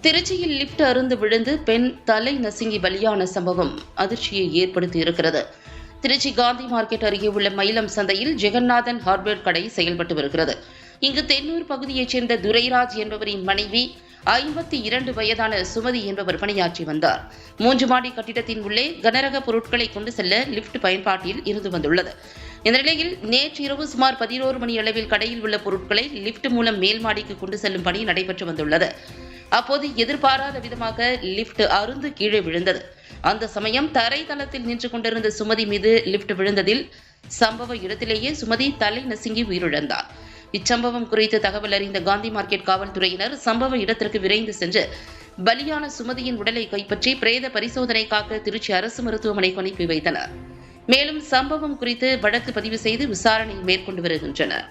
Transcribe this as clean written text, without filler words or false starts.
திருச்சியில் லிப்ட் அருந்து விழுந்து பெண் தலை நசுங்கி பலியான சம்பவம் அதிர்ச்சியை ஏற்படுத்தி இருக்கிறது. திருச்சி காந்தி மார்க்கெட் அருகே உள்ள மயிலம் சந்தையில் ஜெகநாதன் ஹார்ட்வேர் கடை செயல்பட்டு வருகிறது. இங்கு தென்னூர் பகுதியைச் சேர்ந்த துரைராஜ் என்பவரின் மனைவி 52 வயதான சுமதி என்பவர் பணியாற்றி வந்தார். 3 மாடி கட்டிடத்தின் உள்ளே கனரக பொருட்களை கொண்டு செல்ல லிப்ட் பயன்பாட்டில் இருந்து வந்துள்ளது. இந்த நிலையில் நேற்று இரவு சுமார் 11 மணி அளவில் கடையில் உள்ள பொருட்களை லிப்ட் மூலம் மேல் மாடிக்கு கொண்டு செல்லும் பணி நடைபெற்று வந்துள்ளது. அப்போது எதிர்பாராத விதமாக லிப்ட் அருந்து கீழே விழுந்தது. அந்த சமயம் தரை தளத்தில் நின்று கொண்டிருந்த சுமதி மீது லிப்ட் விழுந்ததில் சம்பவ இடத்திலேயே சுமதி தலை நசுங்கி உயிரிழந்தார். இச்சம்பவம் குறித்து தகவல் அறிந்த காந்தி மார்க்கெட் காவல்துறையினர் சம்பவ இடத்திற்கு விரைந்து சென்று பலியான சுமதியின் உடலை கைப்பற்றி பிரேத பரிசோதனைக்காக திருச்சி அரசு மருத்துவமனைக்கு அனுப்பி வைத்தனர். மேலும் சம்பவம் குறித்து வழக்கு பதிவு செய்து விசாரணை மேற்கொண்டு வருகின்றனர்.